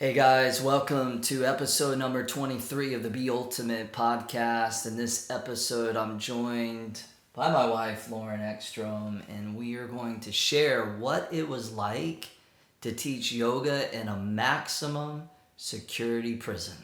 Hey guys, welcome to episode number 23 of the Be Ultimate podcast. In this episode, I'm joined by my wife, Lauren Eckstrom, and we are going to share what it was like to teach yoga in a maximum security prison.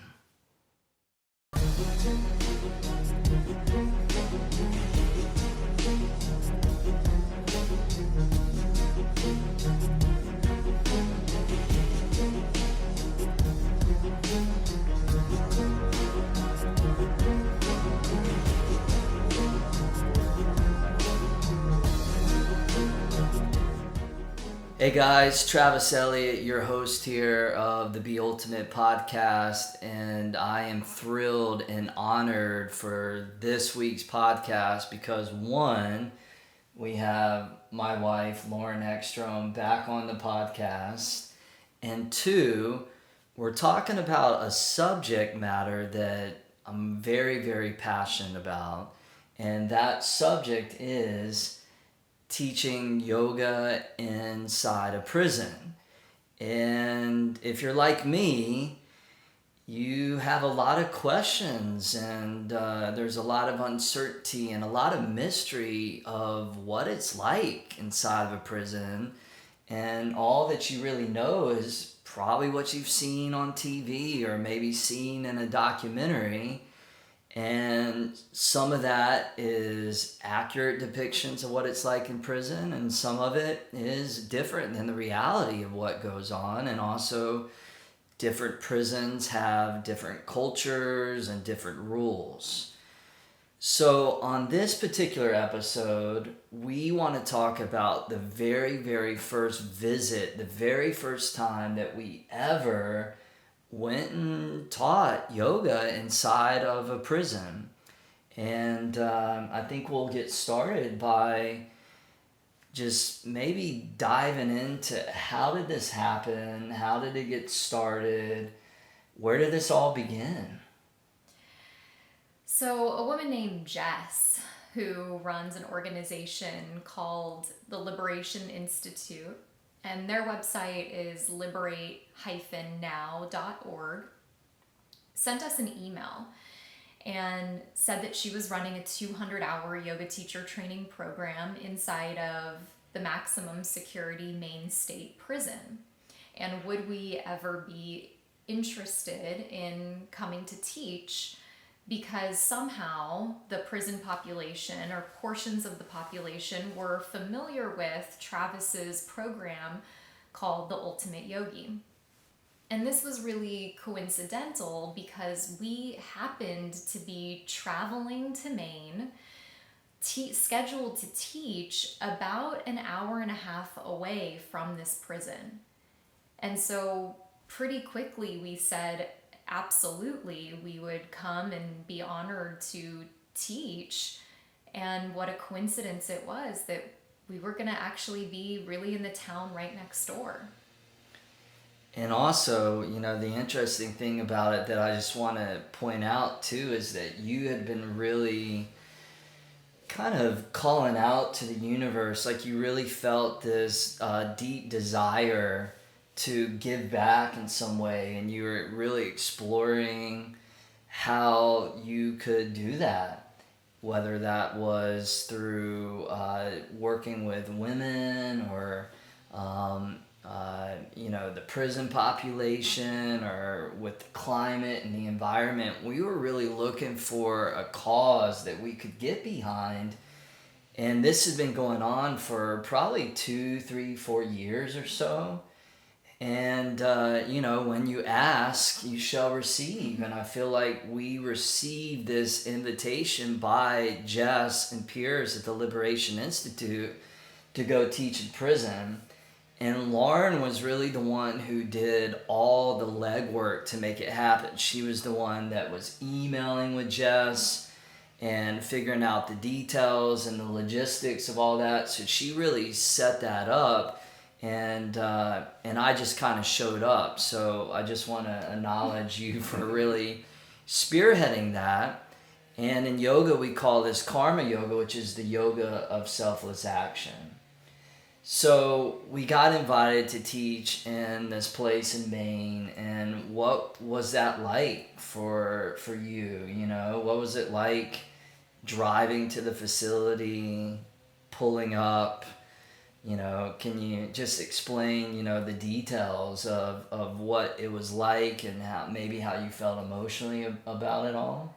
Hey guys, Travis Eliot, your host here of the Be Ultimate podcast, and I am thrilled and honored for this week's podcast because one, we have my wife, Lauren Eckstrom, back on the podcast, and two, we're talking about a subject matter that I'm very, very passionate about, and that subject is teaching yoga inside a prison. And if you're like me, you have a lot of questions and there's a lot of uncertainty and a lot of mystery of what it's like inside of a prison. And all that you really know is probably what you've seen on TV or maybe seen in a documentary. And some of that is accurate depictions of what it's like in prison, and some of it is different than the reality of what goes on. And also, different prisons have different cultures and different rules. So on this particular episode, we want to talk about the very, very first visit, the very first time that we ever went and taught yoga inside of a prison. And I think we'll get started by just maybe diving into how did this happen? How did it get started? Where did this all begin? So a woman named Jess, who runs an organization called the Liberation Institute, and their website is liberate-now.org, sent us an email and said that she was running a 200-hour yoga teacher training program inside of the maximum security Maine State Prison. And would we ever be interested in coming to teach, because somehow the prison population or portions of the population were familiar with Travis's program called The Ultimate Yogi. And this was really coincidental because we happened to be traveling to Maine, scheduled to teach about an hour and a half away from this prison. And so pretty quickly we said, absolutely, we would come and be honored to teach. And what a coincidence it was that we were going to actually be really in the town right next door. And also, the interesting thing about it that I just want to point out too is that you had been really kind of calling out to the universe, like you really felt this deep desire to give back in some way, and you were really exploring how you could do that, whether that was through working with women or the prison population or with the climate and the environment. We were really looking for a cause that we could get behind, and this has been going on for probably 2, 3, 4 years or so. And, when you ask, you shall receive. And I feel like we received this invitation by Jess and peers at the Liberation Institute to go teach in prison. And Lauren was really the one who did all the legwork to make it happen. She was the one that was emailing with Jess and figuring out the details and the logistics of all that. So she really set that up. And I just kind of showed up. So I just want to acknowledge you for really spearheading that. And in yoga, we call this karma yoga, which is the yoga of selfless action. So we got invited to teach in this place in Maine, and what was that like for you? You know, what was it like driving to the facility, pulling up? You know, can you just explain, the details of what it was like and how you felt emotionally about it all?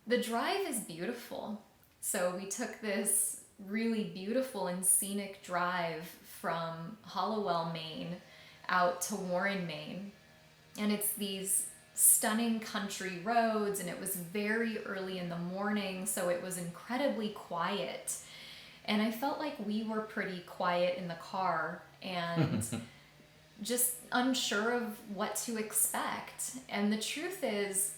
The drive is beautiful. So we took this really beautiful and scenic drive from Hollowell, Maine, out to Warren, Maine. And it's these stunning country roads, and it was very early in the morning, so it was incredibly quiet. And I felt like we were pretty quiet in the car and just unsure of what to expect. And the truth is,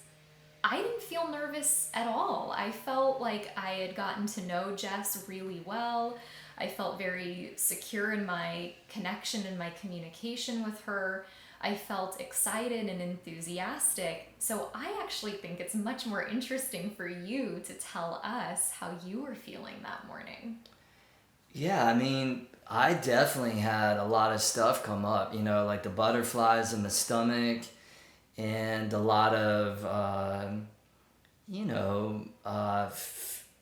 I didn't feel nervous at all. I felt like I had gotten to know Jess really well. I felt very secure in my connection and my communication with her. I felt excited and enthusiastic. So I actually think it's much more interesting for you to tell us how you were feeling that morning. Yeah, I mean, I definitely had a lot of stuff come up, like the butterflies in the stomach and a lot of,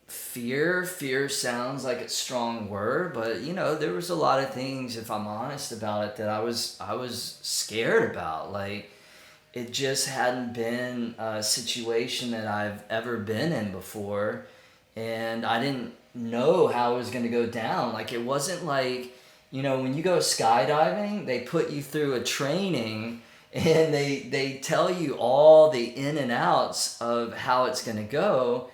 fear. Fear sounds like a strong word, but, there was a lot of things, if I'm honest about it, that I was scared about. Like, it just hadn't been a situation that I've ever been in before, and I didn't know how it was going to go down. Like, it wasn't like, when you go skydiving, they put you through a training and they tell you all the in and outs of how it's going to go.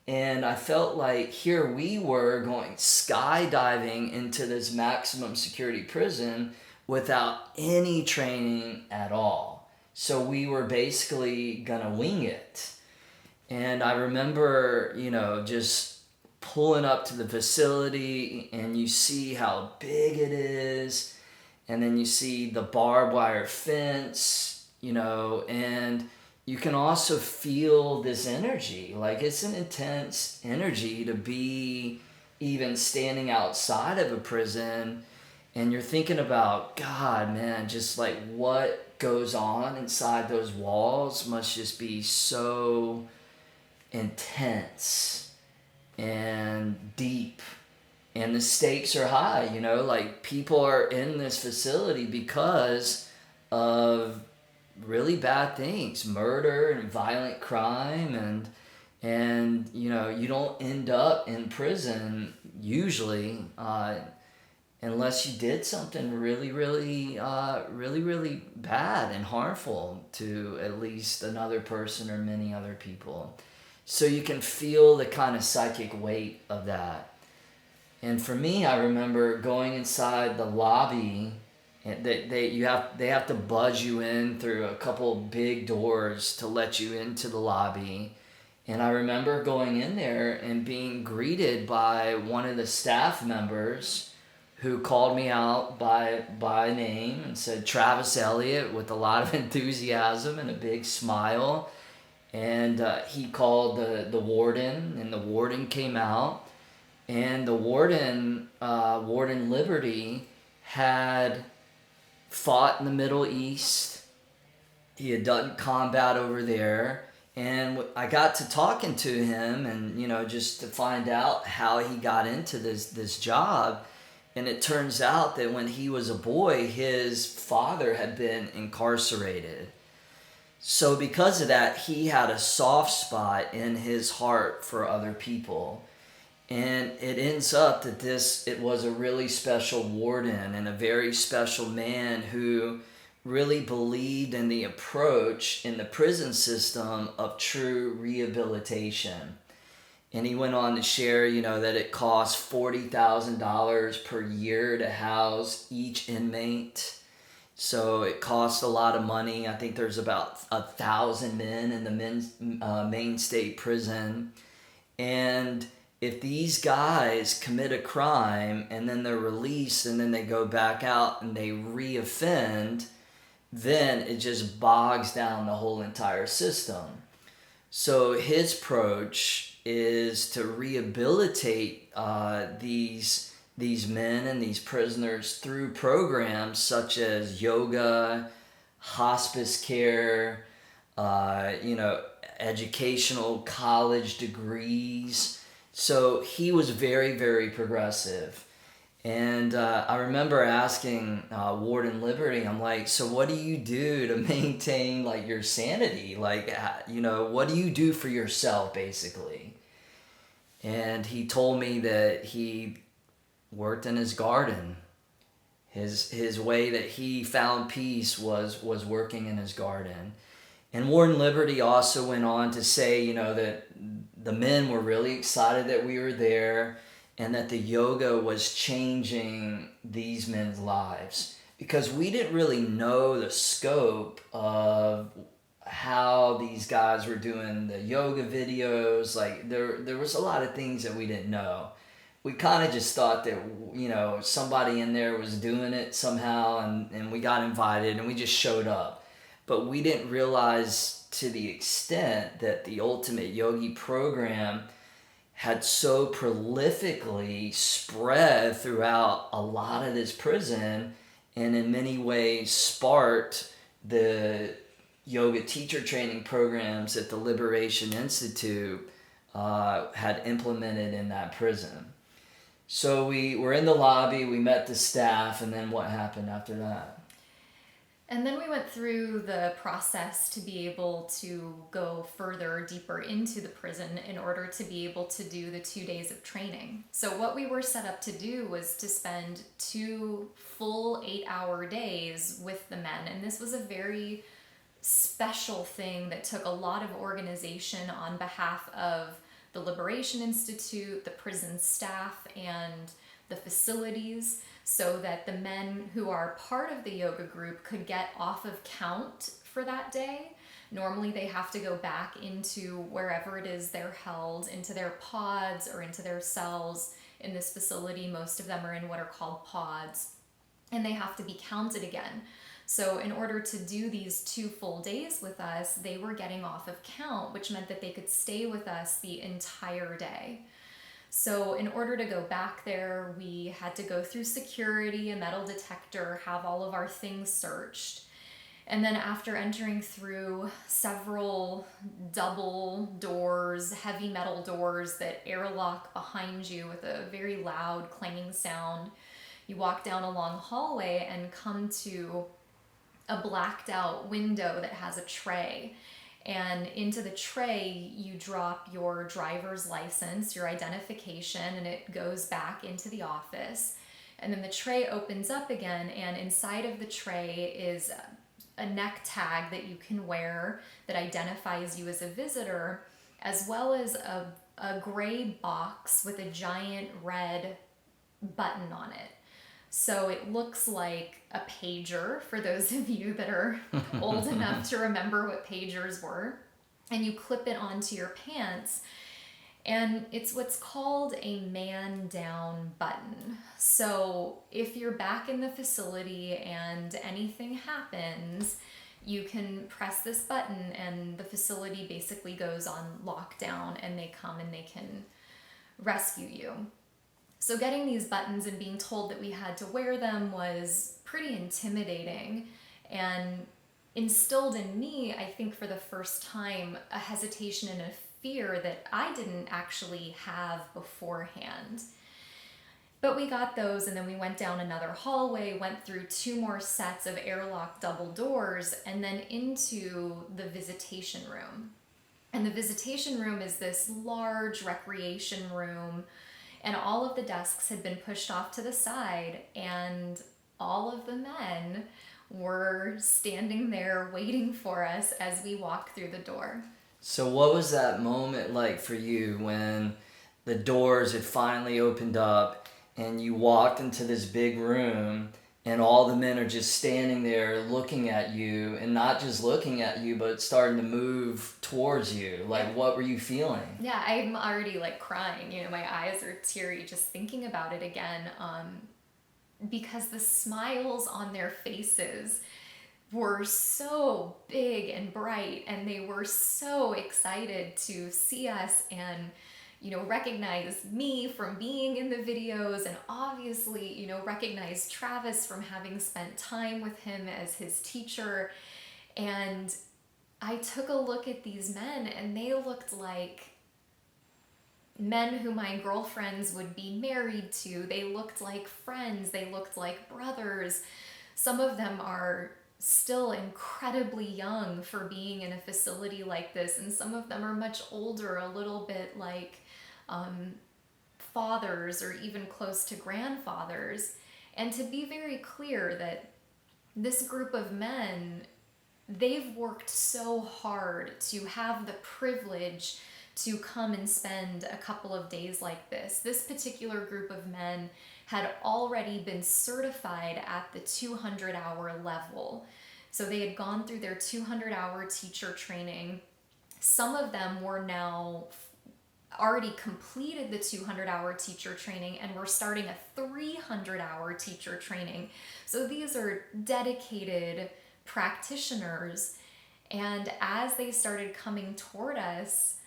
And I felt like here we were going skydiving into this maximum security prison without any training at all. So we were basically gonna wing it. And I remember, just pulling up to the facility, and you see how big it is, and then you see the barbed wire fence, and you can also feel this energy. Like, it's an intense energy to be even standing outside of a prison, and you're thinking about, God, man, just like what goes on inside those walls must just be so intense and deep, and the stakes are high. Like, people are in this facility because of really bad things, murder and violent crime, and you don't end up in prison usually unless you did something really really bad and harmful to at least another person or many other people. So you can feel the kind of psychic weight of that. And for me, I remember going inside the lobby, and they have to buzz you in through a couple big doors to let you into the lobby. And I remember going in there and being greeted by one of the staff members who called me out by name and said Travis Eliot with a lot of enthusiasm and a big smile. And he called the warden, and the warden came out, and the warden, Warden Liberty, had fought in the Middle East. He had done combat over there, and I got to talking to him, and just to find out how he got into this job. And it turns out that when he was a boy, his father had been incarcerated. So because of that, he had a soft spot in his heart for other people. And it ends up that it was a really special warden and a very special man who really believed in the approach in the prison system of true rehabilitation. And he went on to share, that it costs $40,000 per year to house each inmate. So it costs a lot of money. I think there's about 1,000 men in the Maine State Prison. And if these guys commit a crime and then they're released and then they go back out and they reoffend, then it just bogs down the whole entire system. So his approach is to rehabilitate these these men and these prisoners through programs such as yoga, hospice care, educational college degrees. So he was very, very progressive. And I remember asking Warden Liberty, I'm like, so what do you do to maintain like your sanity? Like, what do you do for yourself, basically? And he told me that he worked in his garden. His way that he found peace was working in his garden. And Warden Liberty also went on to say, that the men were really excited that we were there and that the yoga was changing these men's lives, because we didn't really know the scope of how these guys were doing the yoga videos. Like there was a lot of things that we didn't know. We kind of just thought that, somebody in there was doing it somehow, and we got invited and we just showed up. But we didn't realize to the extent that the Ultimate Yogi program had so prolifically spread throughout a lot of this prison, and in many ways sparked the yoga teacher training programs that the Liberation Institute had implemented in that prison. So we were in the lobby, we met the staff, and then what happened after that? And then we went through the process to be able to go further, deeper into the prison in order to be able to do the 2 days of training. So what we were set up to do was to spend 2 full 8-hour days with the men. And this was a very special thing that took a lot of organization on behalf of the Liberation Institute, the prison staff, and the facilities, so that the men who are part of the yoga group could get off of count for that day. Normally they have to go back into wherever it is they're held, into their pods or into their cells in this facility. Most of them are in what are called pods, and they have to be counted again. So in order to do these 2 full days with us, they were getting off of count, which meant that they could stay with us the entire day. So in order to go back there, we had to go through security, a metal detector, have all of our things searched. And then after entering through several double doors, heavy metal doors that airlock behind you with a very loud clanging sound, you walk down a long hallway and come to a blacked out window that has a tray. And into the tray, you drop your driver's license, your identification, and it goes back into the office. And then the tray opens up again, and inside of the tray is a neck tag that you can wear that identifies you as a visitor, as well as a gray box with a giant red button on it. So it looks like a pager, for those of you that are old enough to remember what pagers were. And you clip it onto your pants. And it's what's called a man down button. So if you're back in the facility and anything happens, you can press this button and the facility basically goes on lockdown, and they come and they can rescue you. So getting these buttons and being told that we had to wear them was pretty intimidating, and instilled in me, I think for the first time, a hesitation and a fear that I didn't actually have beforehand. But we got those, and then we went down another hallway, went through 2 more sets of airlock double doors, and then into the visitation room. And the visitation room is this large recreation room, and all of the desks had been pushed off to the side, and all of the men were standing there waiting for us as we walked through the door. So what was that moment like for you when the doors had finally opened up and you walked into this big room and all the men are just standing there looking at you, and not just looking at you, but starting to move towards you? Like, what were you feeling? Yeah, I'm already like crying. My eyes are teary just thinking about it again, because the smiles on their faces were so big and bright, and they were so excited to see us. And recognize me from being in the videos, and obviously, recognize Travis from having spent time with him as his teacher. And I took a look at these men, and they looked like men who my girlfriends would be married to. They looked like friends. They looked like brothers. Some of them are still incredibly young for being in a facility like this, and some of them are much older, a little bit like fathers or even close to grandfathers. And to be very clear that this group of men, they've worked so hard to have the privilege to come and spend a couple of days like this. This particular group of men had already been certified at the 200-hour level. So they had gone through their 200-hour teacher training. Some of them were now already completed the 200-hour teacher training and were starting a 300-hour teacher training. So these are dedicated practitioners. And as they started coming toward us,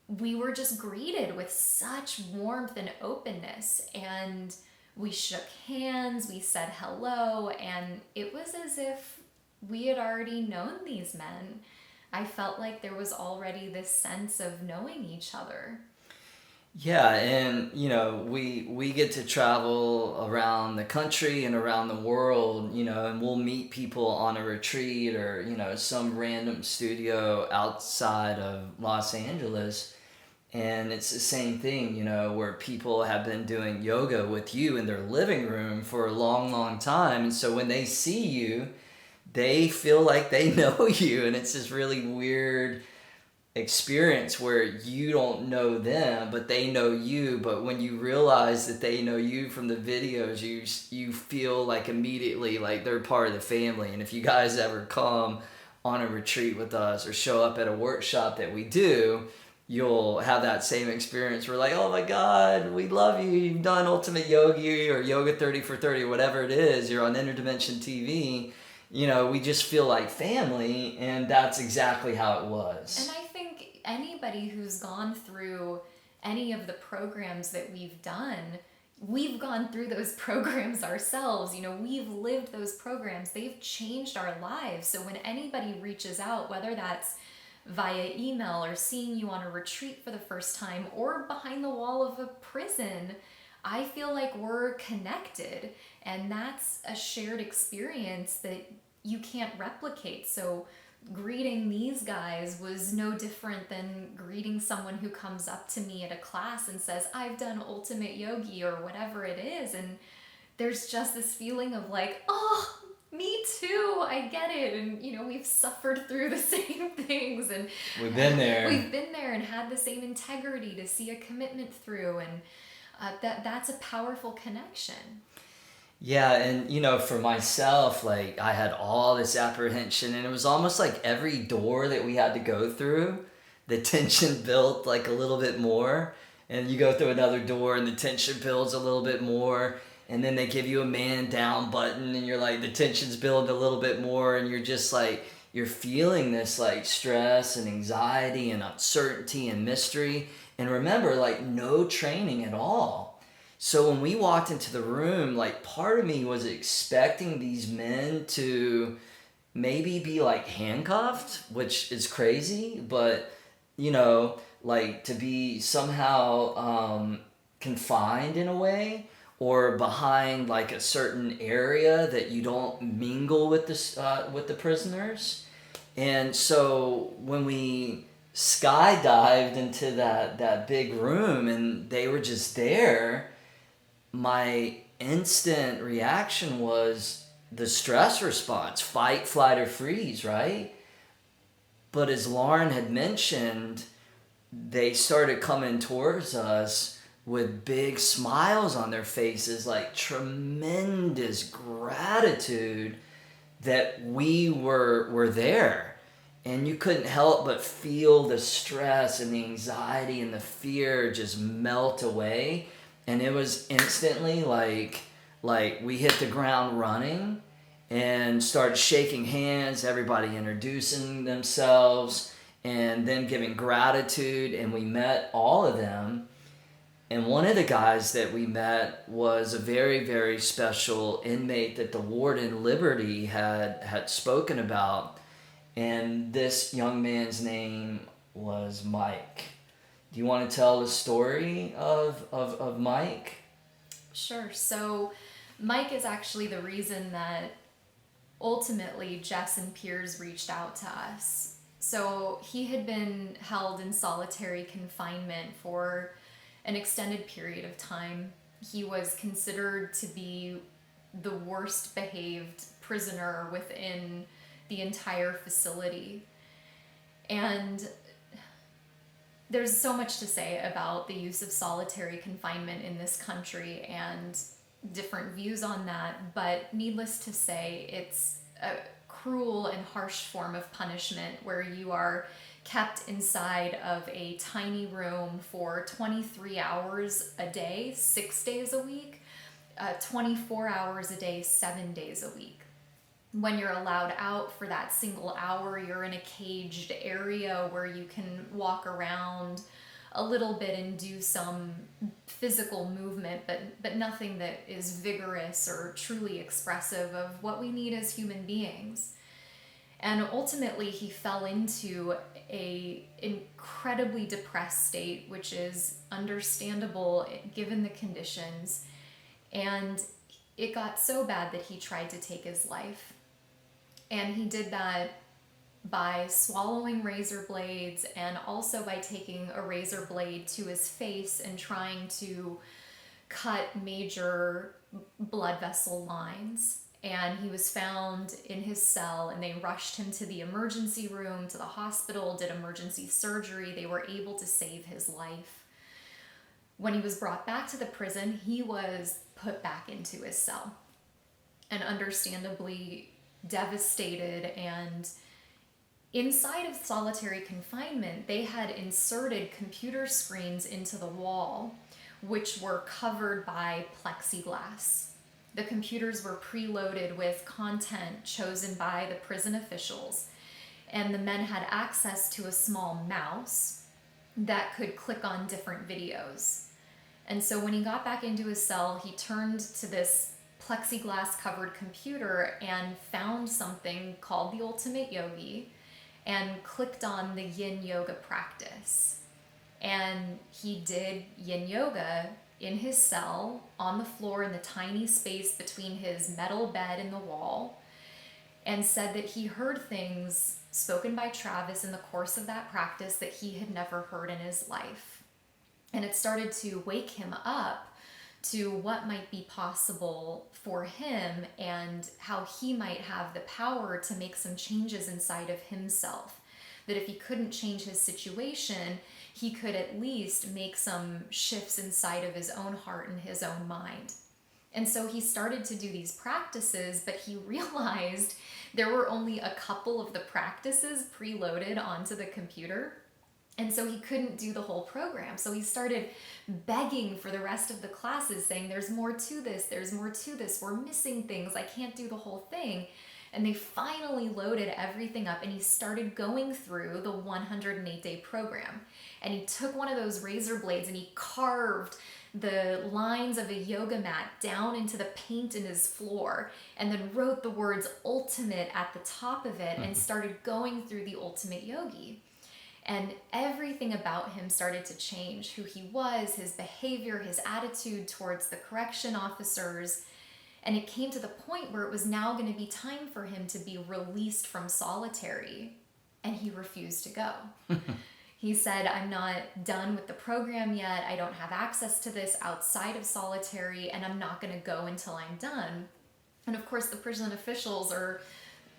we were just greeted with such warmth and openness, and we shook hands, we said hello, and it was as if we had already known these men. I felt like there was already this sense of knowing each other. Yeah, and we get to travel around the country and around the world, and we'll meet people on a retreat or, some random studio outside of Los Angeles. And it's the same thing, where people have been doing yoga with you in their living room for a long, long time. And so when they see you, they feel like they know you. And it's this really weird experience where you don't know them, but they know you. But when you realize that they know you from the videos, you feel like immediately like they're part of the family. And if you guys ever come on a retreat with us or show up at a workshop that we do, you'll have that same experience. We're like, oh my God, we love you. You've done Ultimate Yogi or Yoga 30 for 30 or whatever it is. You're on Interdimension TV. We just feel like family, and that's exactly how it was. And I think anybody who's gone through any of the programs that we've gone through those programs ourselves. We've lived those programs. They've changed our lives. So when anybody reaches out, whether that's via email or seeing you on a retreat for the first time or behind the wall of a prison, I feel like we're connected, and that's a shared experience that you can't replicate. So greeting these guys was no different than greeting someone who comes up to me at a class and says, I've done Ultimate Yogi or whatever it is. And there's just this feeling of like, oh, me too, I get it. And we've suffered through the same things, and we've been there and had the same integrity to see a commitment through, and that's a powerful connection. Yeah, and for myself, like I had all this apprehension, and it was almost like every door that we had to go through, the tension built like a little bit more, and you go through another door and the tension builds a little bit more. And then they give you a man down button, and you're like, the tension's building a little bit more, and you're just like, you're feeling this like stress and anxiety and uncertainty and mystery. And remember, like no training at all. So when we walked into the room, like part of me was expecting these men to maybe be like handcuffed, which is crazy, but like to be somehow confined in a way, or behind like a certain area that you don't mingle with the prisoners. And so when we skydived into that big room and they were just there, my instant reaction was the stress response, fight, flight, or freeze, right? But as Lauren had mentioned, they started coming towards us with big smiles on their faces, like tremendous gratitude that we were there. And you couldn't help but feel the stress and the anxiety and the fear just melt away. And it was instantly like we hit the ground running and started shaking hands, everybody introducing themselves. and them giving gratitude, and we met all of them. And one of the guys that we met was a very, very special inmate that the Warden Liberty had spoken about. And this young man's name was Mike. Do you want to tell the story of Mike? Sure. So Mike is actually the reason that ultimately Jess and Piers reached out to us. So he had been held in solitary confinement for an extended period of time. He was considered to be the worst behaved prisoner within the entire facility. And there's so much to say about the use of solitary confinement in this country and different views on that, but needless to say, it's a cruel and harsh form of punishment where you are kept inside of a tiny room for 23 hours a day, 6 days a week, 24 hours a day, 7 days a week. When you're allowed out for that single hour, you're in a caged area where you can walk around a little bit and do some physical movement, but nothing that is vigorous or truly expressive of what we need as human beings. And ultimately, he fell into a incredibly depressed state, which is understandable given the conditions. And it got so bad that he tried to take his life. And he did that by swallowing razor blades and also by taking a razor blade to his face and trying to cut major blood vessel lines. And he was found in his cell, and they rushed him to the emergency room, to the hospital, did emergency surgery. They were able to save his life. When he was brought back to the prison, he was put back into his cell, and understandably devastated. And inside of solitary confinement, they had inserted computer screens into the wall, which were covered by plexiglass. The computers were preloaded with content chosen by the prison officials, and the men had access to a small mouse that could click on different videos. And so when he got back into his cell, he turned to this plexiglass covered computer and found something called the Ultimate Yogi and clicked on the yin yoga practice. And he did yin yoga in his cell, on the floor in the tiny space between his metal bed and the wall, and said that he heard things spoken by Travis in the course of that practice that he had never heard in his life. And it started to wake him up to what might be possible for him and how he might have the power to make some changes inside of himself. That if he couldn't change his situation, he could at least make some shifts inside of his own heart and his own mind. And so he started to do these practices, but he realized there were only a couple of the practices preloaded onto the computer. And so he couldn't do the whole program. So he started begging for the rest of the classes, saying, there's more to this, there's more to this, we're missing things, I can't do the whole thing. And they finally loaded everything up, and he started going through the 108-day program. And he took one of those razor blades and he carved the lines of a yoga mat down into the paint in his floor, and then wrote the words ultimate at the top of it and started going through the ultimate yogi. And everything about him started to change, who he was, his behavior, his attitude towards the correction officers. And it came to the point where it was now going to be time for him to be released from solitary. And he refused to go. He said, I'm not done with the program yet. I don't have access to this outside of solitary, and I'm not going to go until I'm done. And of course, the prison officials are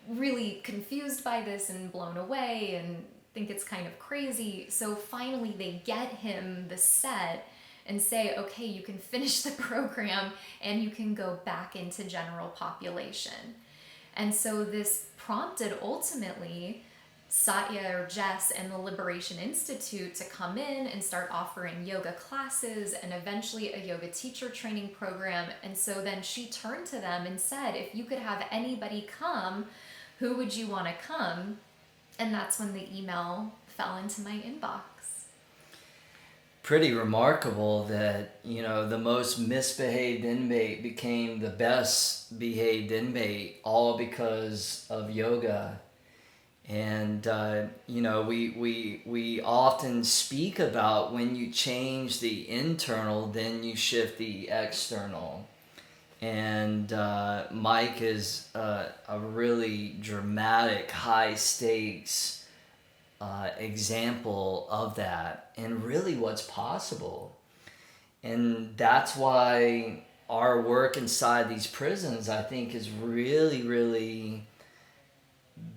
really confused by this and blown away and think it's kind of crazy. So finally, they get him the set and say, okay, you can finish the program and you can go back into general population. And so this prompted ultimately Satya or Jess and the Liberation Institute to come in and start offering yoga classes and eventually a yoga teacher training program. And so then she turned to them and said, if you could have anybody come, who would you want to come? And that's when the email fell into my inbox. Pretty remarkable that, the most misbehaved inmate became the best behaved inmate, all because of yoga. And, we often speak about when you change the internal, then you shift the external. And Mike is a really dramatic, high stakes example of that, and really what's possible. And that's why our work inside these prisons, I think, has really, really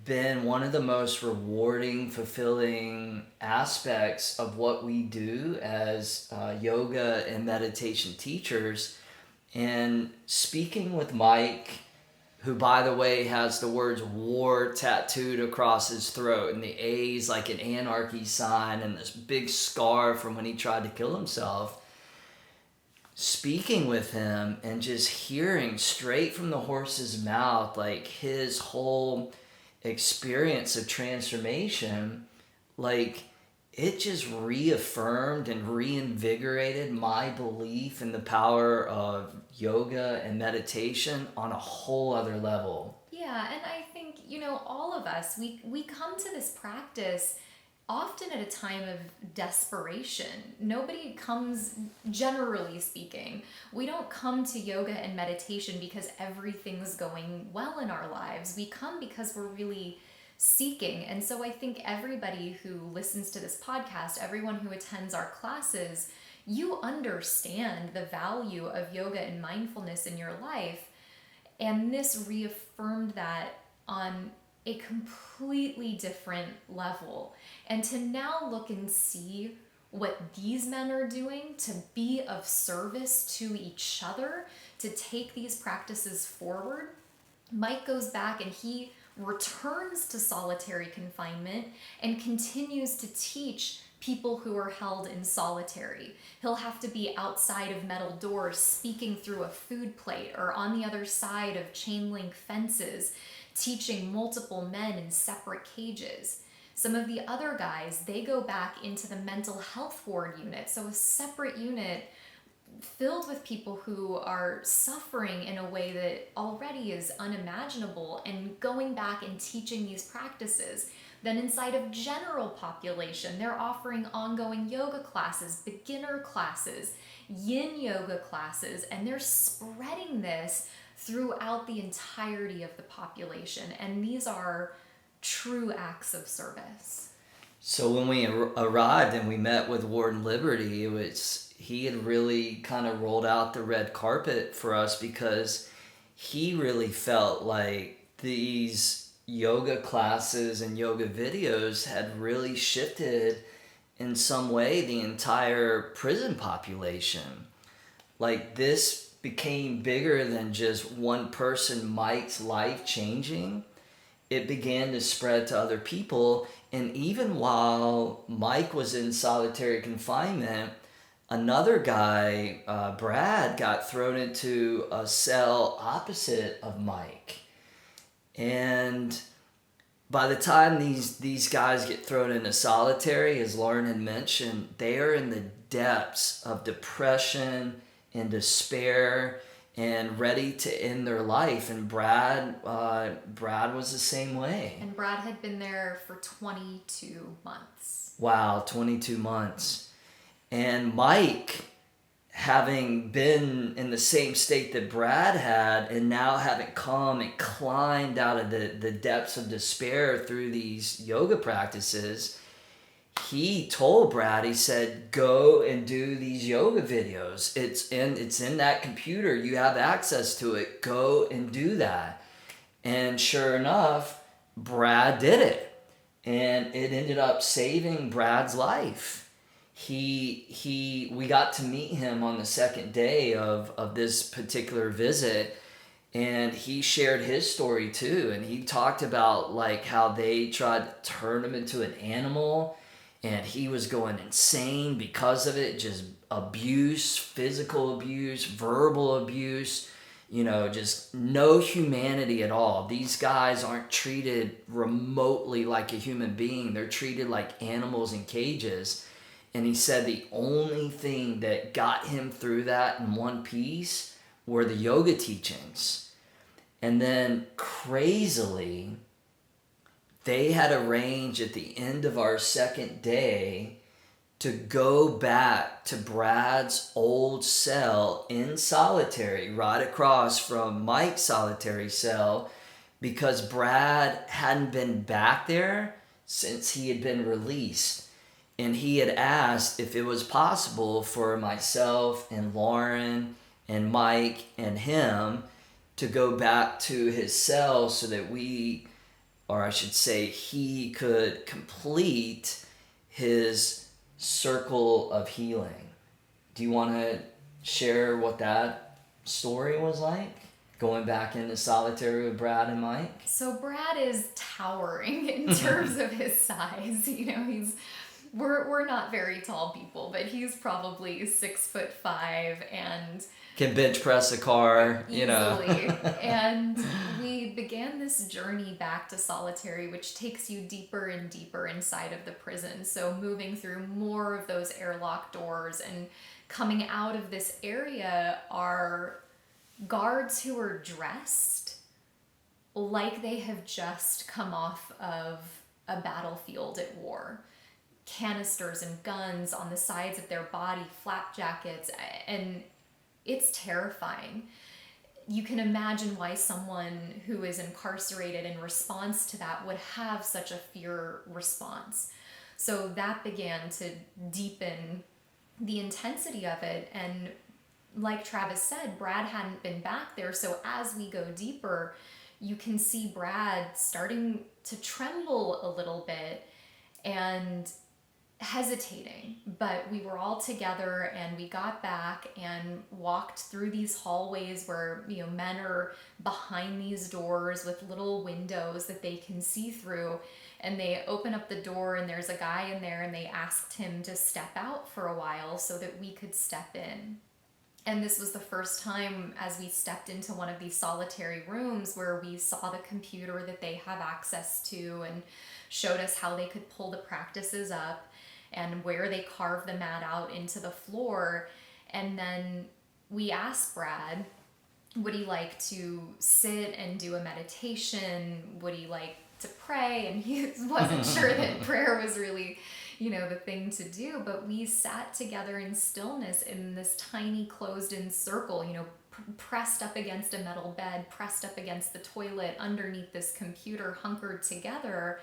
been one of the most rewarding, fulfilling aspects of what we do as yoga and meditation teachers. And speaking with Mike, who, by the way, has the words war tattooed across his throat, and the A's like an anarchy sign, and this big scar from when he tried to kill himself. Speaking with him and just hearing straight from the horse's mouth, like his whole experience of transformation, like it just reaffirmed and reinvigorated my belief in the power of yoga and meditation on a whole other level. Yeah, and I think, all of us, we come to this practice often at a time of desperation. Nobody comes, generally speaking, we don't come to yoga and meditation because everything's going well in our lives. We come because we're really seeking. And so I think everybody who listens to this podcast, everyone who attends our classes, you understand the value of yoga and mindfulness in your life. And this reaffirmed that on a completely different level. And to now look and see what these men are doing to be of service to each other, to take these practices forward. Mike goes back and he returns to solitary confinement and continues to teach people who are held in solitary. He'll have to be outside of metal doors speaking through a food plate, or on the other side of chain link fences, teaching multiple men in separate cages. Some of the other guys, they go back into the mental health ward unit, so a separate unit filled with people who are suffering in a way that already is unimaginable, and going back and teaching these practices. Then inside of general population, they're offering ongoing yoga classes, beginner classes, yin yoga classes, and they're spreading this throughout the entirety of the population. And these are true acts of service. So when we arrived and we met with Warden Liberty, he had really kind of rolled out the red carpet for us, because he really felt like these yoga classes and yoga videos had really shifted in some way the entire prison population. Like, this became bigger than just one person, Mike's life changing. It began to spread to other people. And even while Mike was in solitary confinement, another guy, Brad, got thrown into a cell opposite of Mike. And by the time these guys get thrown into solitary, as Lauren had mentioned, they are in the depths of depression and despair and ready to end their life. And Brad was the same way. And Brad had been there for 22 months. Wow, 22 months. And Mike, having been in the same state that Brad had, and now having come and climbed out of the depths of despair through these yoga practices, he told Brad, he said, go and do these yoga videos. It's in that computer. You have access to it. Go and do that. And sure enough, Brad did it. And it ended up saving Brad's life. We got to meet him on the second day of this particular visit, and he shared his story too. And he talked about like how they tried to turn him into an animal, and he was going insane because of it. Just abuse, physical abuse, verbal abuse, just no humanity at all. These guys aren't treated remotely like a human being. They're treated like animals in cages. And he said the only thing that got him through that in one piece were the yoga teachings. And then crazily, they had arranged at the end of our second day to go back to Brad's old cell in solitary, right across from Mike's solitary cell, because Brad hadn't been back there since he had been released. And he had asked if it was possible for myself and Lauren and Mike and him to go back to his cell so that we, or I should say he, could complete his circle of healing. Do you want to share what that story was like? Going back into solitary with Brad and Mike? So Brad is towering in terms of his size. We're not very tall people, but he's probably 6'5" and can bench press a car, easily. And we began this journey back to solitary, which takes you deeper and deeper inside of the prison. So moving through more of those airlock doors and coming out of this area are guards who are dressed like they have just come off of a battlefield at war. Canisters and guns on the sides of their body, flak jackets, and it's terrifying. You can imagine why someone who is incarcerated in response to that would have such a fear response. So that began to deepen the intensity of it. And like Travis said, Brad hadn't been back there. So as we go deeper, you can see Brad starting to tremble a little bit and hesitating, but we were all together and we got back and walked through these hallways where men are behind these doors with little windows that they can see through, and they open up the door and there's a guy in there and they asked him to step out for a while so that we could step in. And this was the first time as we stepped into one of these solitary rooms where we saw the computer that they have access to and showed us how they could pull the practices up and where they carve the mat out into the floor. And then we asked Brad, would he like to sit and do a meditation? Would he like to pray? And he wasn't sure that prayer was really, the thing to do. But we sat together in stillness in this tiny closed-in circle, pressed up against a metal bed, pressed up against the toilet, underneath this computer, hunkered together,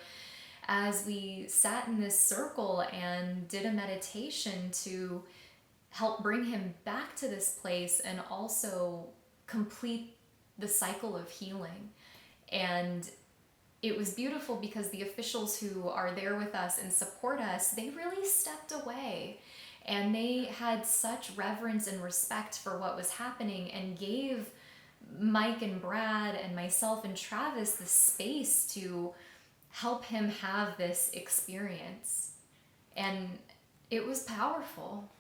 as we sat in this circle and did a meditation to help bring him back to this place and also complete the cycle of healing. And it was beautiful because the officials who are there with us and support us, they really stepped away and they had such reverence and respect for what was happening and gave Mike and Brad and myself and Travis the space to help him have this experience. And it was powerful.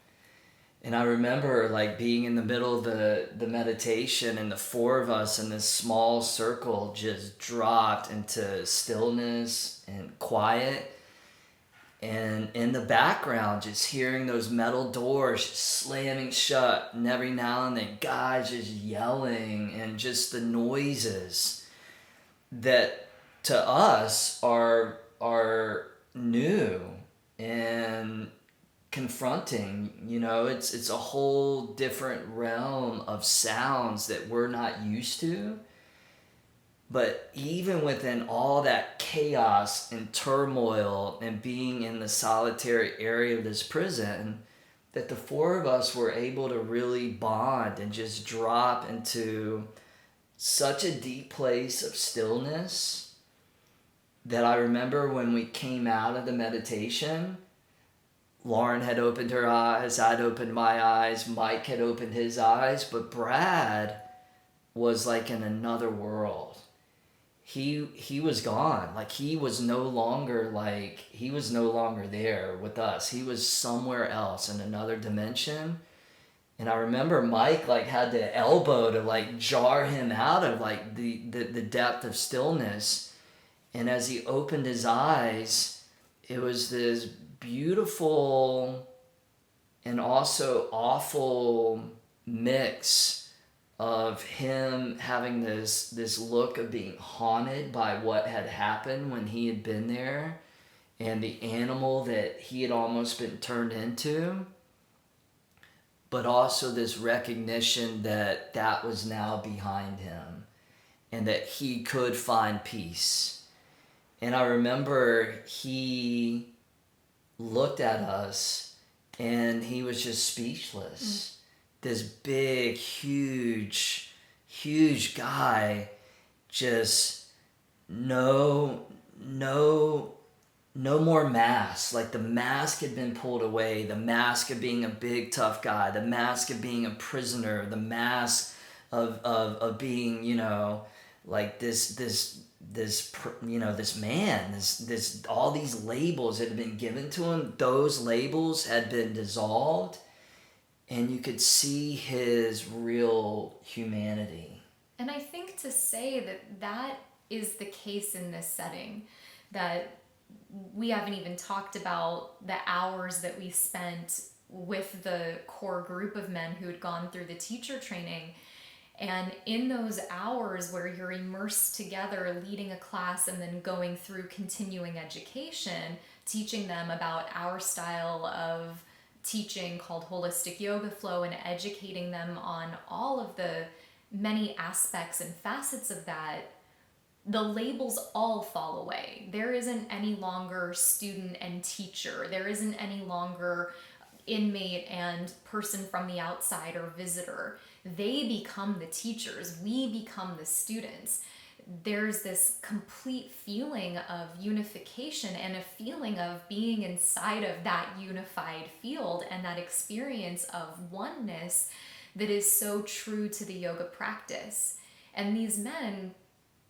And I remember being in the middle of the meditation, and the four of us in this small circle just dropped into stillness and quiet. And in the background, just hearing those metal doors just slamming shut, and every now and then guys just yelling, and just the noises that to us are new and confronting. It's a whole different realm of sounds that we're not used to. But even within all that chaos and turmoil and being in the solitary area of this prison, that the four of us were able to really bond and just drop into such a deep place of stillness that I remember when we came out of the meditation, Lauren had opened her eyes, I'd opened my eyes, Mike had opened his eyes, but Brad was in another world. He was gone. He was no longer there with us. He was somewhere else in another dimension. And I remember Mike like had the elbow to like jar him out of like the depth of stillness. And as he opened his eyes, it was this beautiful and also awful mix of him having this look of being haunted by what had happened when he had been there, and the animal that he had almost been turned into, but also this recognition that that was now behind him and that he could find peace. And I remember he looked at us and he was just speechless. This big, huge guy, just no more mask. Like the mask had been pulled away. The mask of being a big, tough guy. The mask of being a prisoner. The mask of being, you know, like this man, this all these labels that had been given to him. Those labels had been dissolved, and you could see his real humanity. And I think to say that that is the case in this setting, that we haven't even talked about the hours that we spent with the core group of men who had gone through the teacher training. And in those hours where you're immersed together, leading a class and then going through continuing education, teaching them about our style of teaching called holistic yoga flow, and educating them on all of the many aspects and facets of that, the labels all fall away. There isn't any longer student and teacher. There isn't any longer inmate and person from the outside or visitor. They become the teachers. We become the students. There's this complete feeling of unification and a feeling of being inside of that unified field and that experience of oneness that is so true to the yoga practice. And these men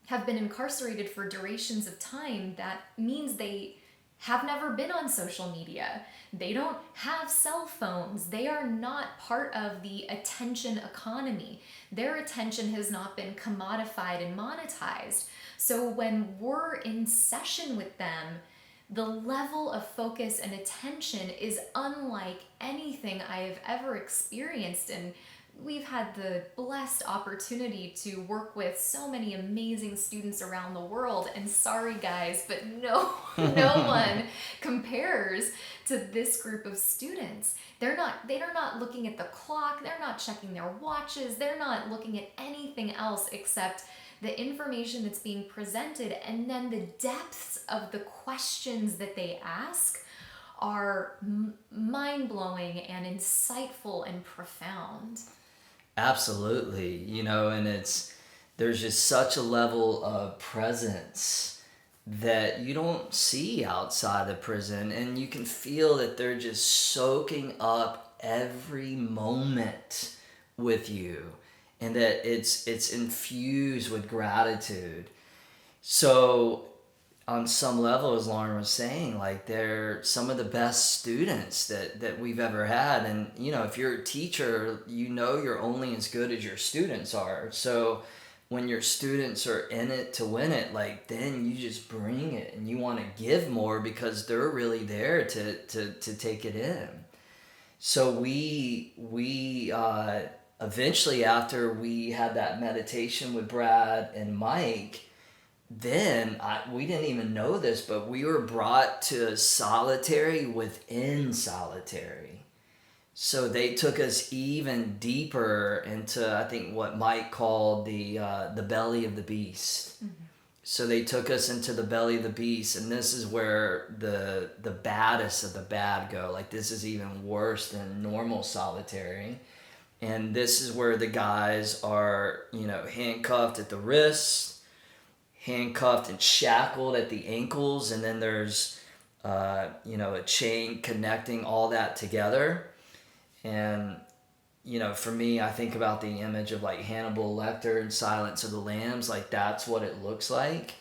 have been incarcerated for durations of time. That means they have never been on social media. They don't have cell phones. They are not part of the attention economy. Their attention has not been commodified and monetized. So when we're in session with them, the level of focus and attention is unlike anything I have ever experienced. And we've had the blessed opportunity to work with so many amazing students around the world, and sorry guys, but no one compares to this group of students. They're not looking at the clock, they're not checking their watches, they're not looking at anything else except the information that's being presented, and then the depths of the questions that they ask are mind-blowing and insightful and profound. Absolutely, you know, and there's just such a level of presence that you don't see outside the prison, and you can feel that they're just soaking up every moment with you, and that it's infused with gratitude. So on some level, as Lauren was saying, like they're some of the best students that we've ever had. And, you know, if you're a teacher, you know you're only as good as your students are. So when your students are in it to win it, like then you just bring it and you want to give more because they're really there to take it in. So we eventually, after we had that meditation with Brad and Mike, then we didn't even know this, but we were brought to solitary within solitary. So they took us even deeper into, I think, what Mike called the belly of the beast. Mm-hmm. So they took us into the belly of the beast, and this is where the baddest of the bad go. Like this is even worse than normal solitary. And this is where the guys are, you know, handcuffed at the wrists, handcuffed and shackled at the ankles, and then there's a chain connecting all that together. And for me, I think about the image of like Hannibal Lecter in Silence of the Lambs, like that's what it looks like.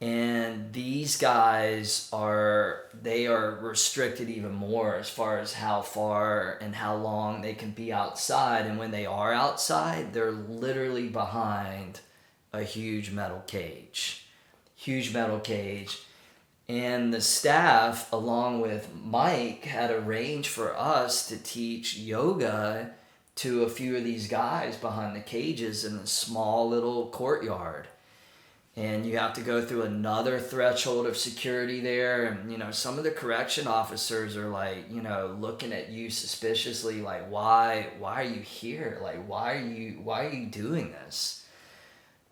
And these guys they are restricted even more as far as how far and how long they can be outside. And when they are outside, they're literally behind a huge metal cage. Huge metal cage. And the staff, along with Mike, had arranged for us to teach yoga to a few of these guys behind the cages in a small little courtyard. And you have to go through another threshold of security there. And, some of the correction officers are like, looking at you suspiciously, like, why are you here? Like, why are you doing this?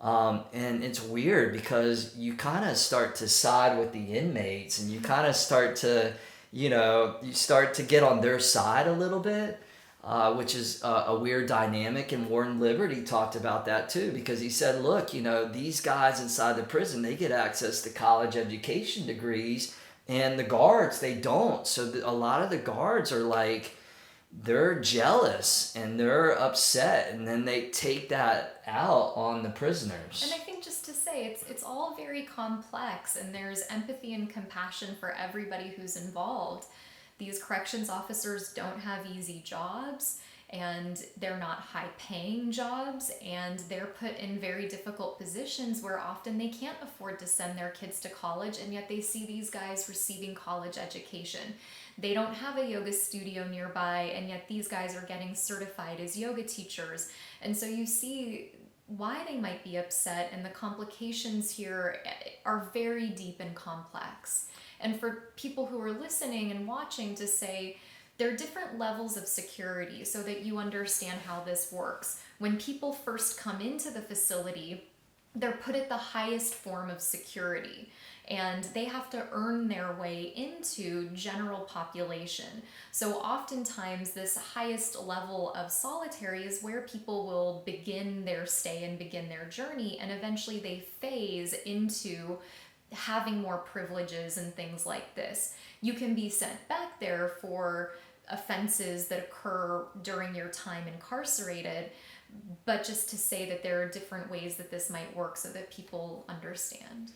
And it's weird because you kind of start to side with the inmates, and you kind of start to, you start to get on their side a little bit. Which is a weird dynamic, and Warden Liberty talked about that too, because he said, look, these guys inside the prison, they get access to college education degrees, and the guards, they don't. So a lot of the guards are like, they're jealous and they're upset, and then they take that out on the prisoners. And I think just to say, it's all very complex, and there's empathy and compassion for everybody who's involved. These corrections officers don't have easy jobs, and they're not high-paying jobs, and they're put in very difficult positions where often they can't afford to send their kids to college, and yet they see these guys receiving college education. They don't have a yoga studio nearby, and yet these guys are getting certified as yoga teachers. And so you see why they might be upset, and the complications here are very deep and complex. And for people who are listening and watching, to say there are different levels of security so that you understand how this works. When people first come into the facility, they're put at the highest form of security, and they have to earn their way into general population. So oftentimes this highest level of solitary is where people will begin their stay and begin their journey, and eventually they phase into having more privileges and things like this. You can be sent back there for offenses that occur during your time incarcerated, but just to say that there are different ways that this might work so that people understand.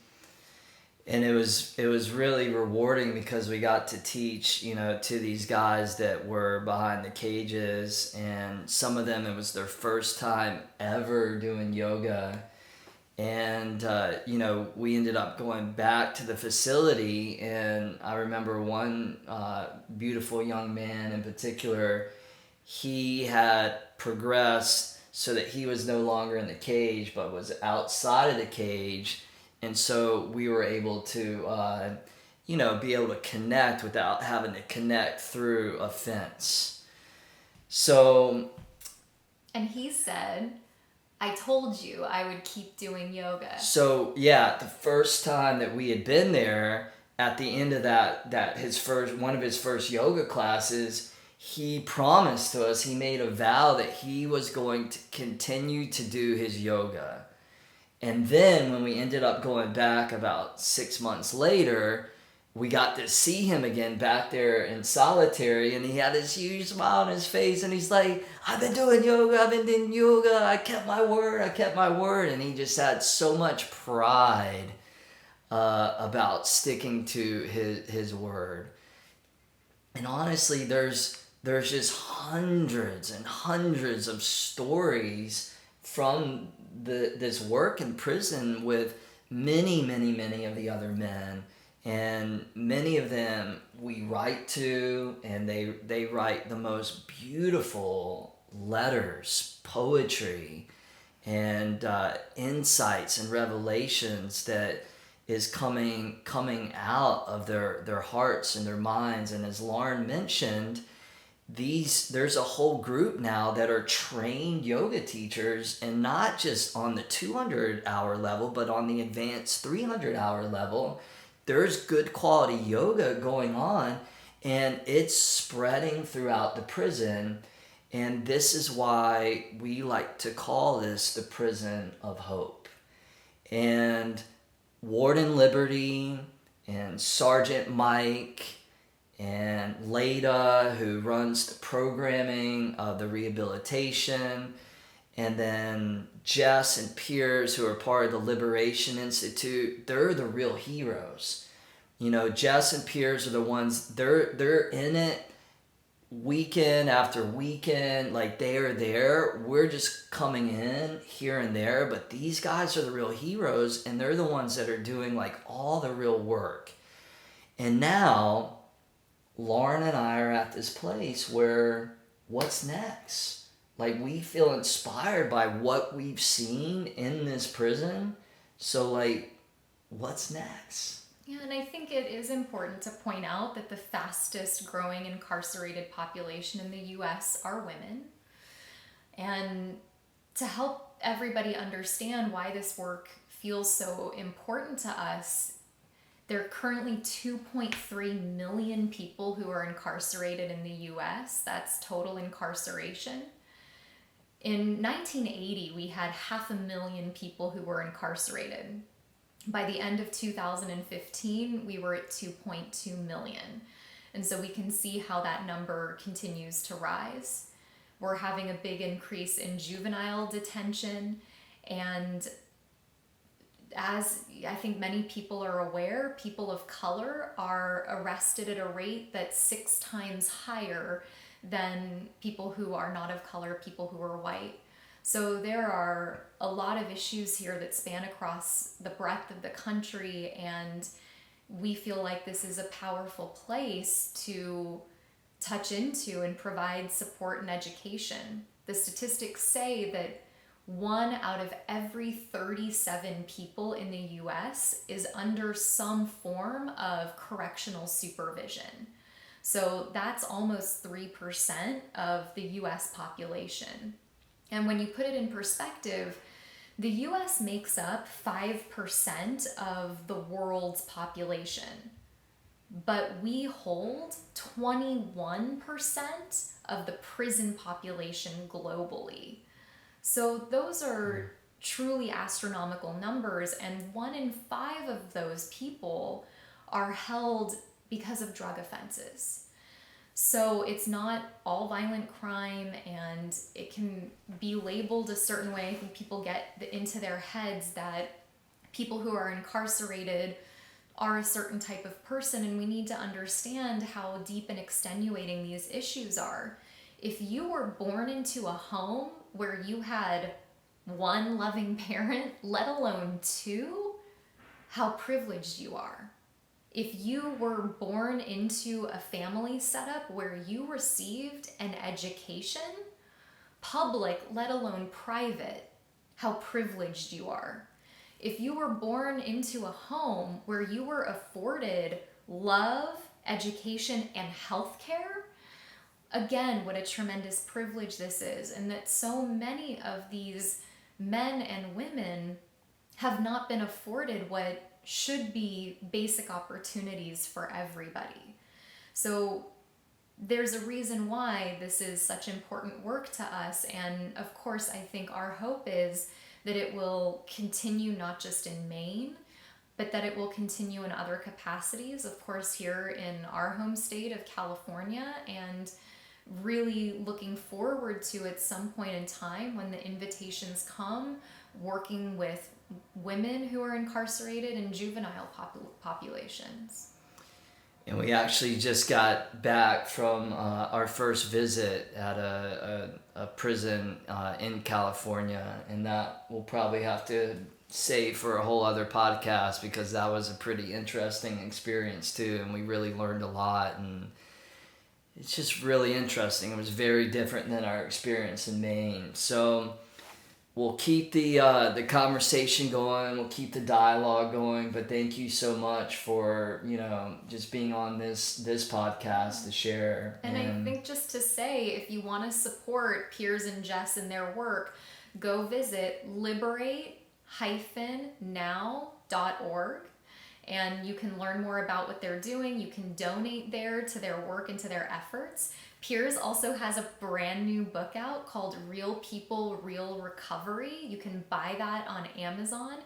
And it was really rewarding because we got to teach, to these guys that were behind the cages, and some of them, it was their first time ever doing yoga. And, we ended up going back to the facility, and I remember one beautiful young man in particular, he had progressed so that he was no longer in the cage, but was outside of the cage. And so we were able to, be able to connect without having to connect through a fence. So. And he said, I told you I would keep doing yoga. So yeah, the first time that we had been there, at the end of one of his first yoga classes, he promised to us, he made a vow that he was going to continue to do his yoga. And then when we ended up going back about 6 months later, we got to see him again back there in solitary, and he had this huge smile on his face, and he's like, I've been doing yoga, I kept my word. And he just had so much pride about sticking to his word. And honestly, there's just hundreds and hundreds of stories from this work in prison with many, many, many of the other men. And many of them we write to, and they write the most beautiful letters, poetry, and insights and revelations that is coming out of their hearts and their minds. And as Lauren mentioned, there's a whole group now that are trained yoga teachers, and not just on the 200-hour level, but on the advanced 300-hour level. There's good quality yoga going on, and it's spreading throughout the prison. And this is why we like to call this the prison of hope. And Warden Liberty and Sergeant Mike and Leda, who runs the programming of the rehabilitation, And then Jess and Piers, who are part of the Liberation Institute, they're the real heroes. You know, Jess and Piers are the ones, they're in it weekend after weekend. Like, they are there. We're just coming in here and there, but these guys are the real heroes, and they're the ones that are doing like all the real work. And now Lauren and I are at this place where what's next? Like, we feel inspired by what we've seen in this prison. So, like, what's next? Yeah, and I think it is important to point out that the fastest growing incarcerated population in the U.S. are women. And to help everybody understand why this work feels so important to us, there are currently 2.3 million people who are incarcerated in the U.S. That's total incarceration. In 1980, we had 500,000 people who were incarcerated. By the end of 2015, we were at 2.2 million. And so we can see how that number continues to rise. We're having a big increase in juvenile detention. And as I think many people are aware, people of color are arrested at a rate that's 6 times higher than people who are not of color, people who are white. So there are a lot of issues here that span across the breadth of the country, and we feel like this is a powerful place to touch into and provide support and education. The statistics say that 1 out of every 37 people in the US is under some form of correctional supervision. So that's almost 3% of the US population. And when you put it in perspective, the US makes up 5% of the world's population, but we hold 21% of the prison population globally. So those are truly astronomical numbers, and 1 in 5 of those people are held because of drug offenses. So it's not all violent crime, and it can be labeled a certain way. I think people get into their heads that people who are incarcerated are a certain type of person, and we need to understand how deep and extenuating these issues are. If you were born into a home where you had 1 loving parent, let alone 2, how privileged you are. If you were born into a family setup where you received an education, public, let alone private, how privileged you are. If you were born into a home where you were afforded love, education, and healthcare, again, what a tremendous privilege this is, and that so many of these men and women have not been afforded what should be basic opportunities for everybody. So there's a reason why this is such important work to us, and of course I think our hope is that it will continue not just in Maine, but that it will continue in other capacities, of course here in our home state of California, and really looking forward to at some point in time when the invitations come, working with women who are incarcerated in juvenile populations. And we actually just got back from our first visit at a prison in California, and that we'll probably have to save for a whole other podcast, because that was a pretty interesting experience too, and we really learned a lot, and it's just really interesting. It was very different than our experience in Maine. So we'll keep the conversation going. We'll keep the dialogue going. But thank you so much for, just being on this podcast to share. And I think just to say, if you want to support Piers and Jess in their work, go visit liberate-now.org. And you can learn more about what they're doing. You can donate there to their work and to their efforts. Piers also has a brand new book out called Real People, Real Recovery. You can buy that on Amazon,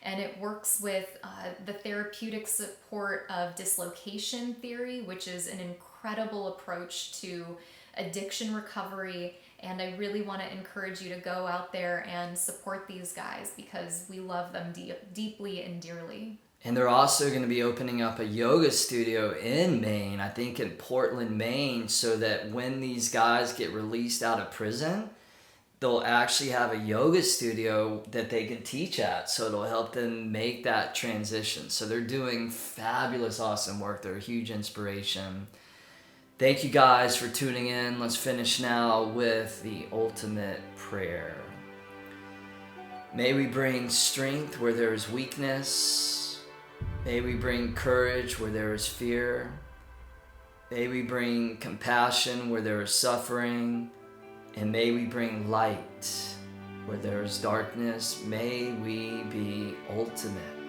and it works with the therapeutic support of dislocation theory, which is an incredible approach to addiction recovery And I really want to encourage you to go out there and support these guys because we love them deeply and dearly. And they're also going to be opening up a yoga studio in Maine, I think in Portland, Maine, so that when these guys get released out of prison, they'll actually have a yoga studio that they can teach at. So it'll help them make that transition. So they're doing fabulous, awesome work. They're a huge inspiration. Thank you guys for tuning in. Let's finish now with the ultimate prayer. May we bring strength where there is weakness. May we bring courage where there is fear. May we bring compassion where there is suffering. And may we bring light where there is darkness. May we be ultimate.